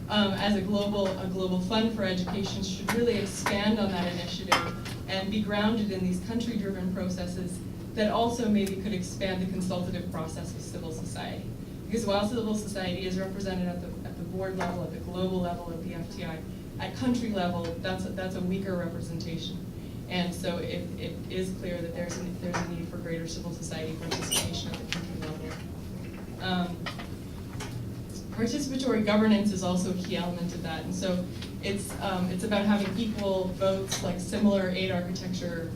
as a global fund for education should really expand on that initiative and be grounded in these country-driven processes that also maybe could expand the consultative process with civil society. Because while civil society is represented at the board level, at the global level of the FTI, at country level, that's a weaker representation. And so it is clear that there's a need for greater civil society participation at the country level. Participatory governance is also a key element of that, and so it's about having equal votes, like similar aid architecture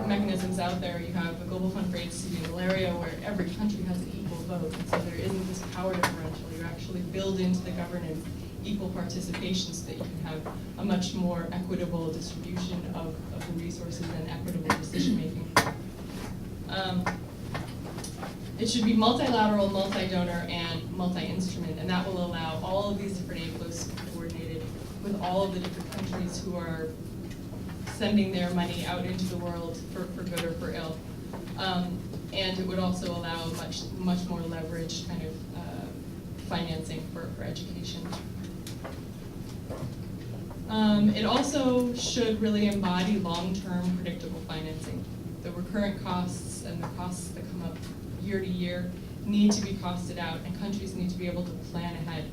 mechanisms out there. You have a Global Fund for AIDS, TB, and Malaria, where every country has an equal vote, and so there isn't this power differential. You actually build into the governance equal participation so that you can have a much more equitable distribution of the resources and equitable decision making. It should be multilateral, multi-donor, and multi-instrument, and that will allow all of these different aid flows to be coordinated with all of the different countries who are sending their money out into the world for good or for ill. And it would also allow much more leveraged kind of financing for education. It also should really embody long-term predictable financing. The recurrent costs and the costs that come up year to year need to be costed out, and countries need to be able to plan ahead.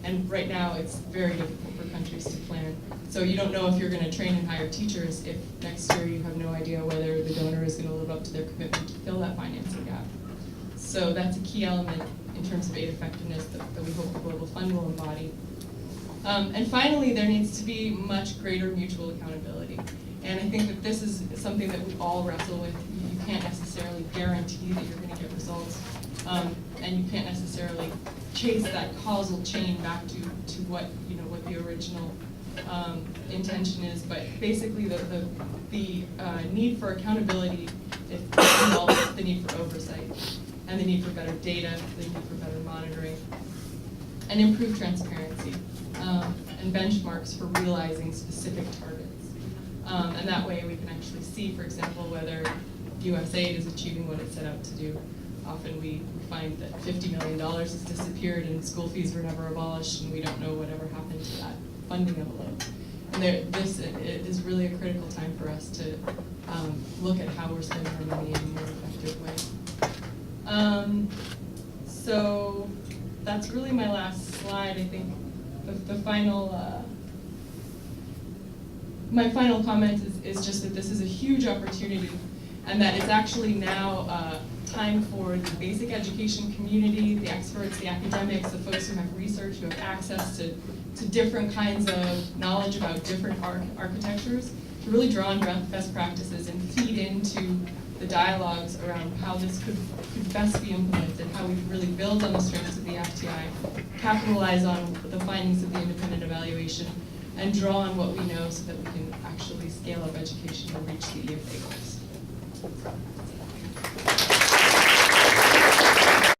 And right now, it's very difficult for countries to plan. So you don't know if you're going to train and hire teachers if next year you have no idea whether the donor is going to live up to their commitment to fill that financing gap. So that's a key element in terms of aid effectiveness that we hope the Global Fund will embody. And finally, there needs to be much greater mutual accountability. And I think that this is something that we all wrestle with. You can't necessarily guarantee that you're going to get results, and you can't necessarily chase that causal chain back to what what the original intention is. But basically, the need for accountability involves the need for oversight, and the need for better data, the need for better monitoring, and improved transparency, and benchmarks for realizing specific targets. And that way we can actually see, for example, whether USAID is achieving what it set out to do. Often we find that $50 million has disappeared and school fees were never abolished, and we don't know whatever happened to that funding envelope. And it is really a critical time for us to look at how we're spending our money in a more effective way. So that's really my last slide. I think the final, my final comment is just that this is a huge opportunity, and that it's actually now time for the basic education community, the experts, the academics, the folks who have research, who have access to different kinds of knowledge about different architectures, to really draw on best practices and feed into the dialogues around how this could best be implemented, how we really build on the strengths of the FTI, capitalize on the findings of the independent evaluation, and draw on what we know so that we can actually scale up education and reach the EFA goals.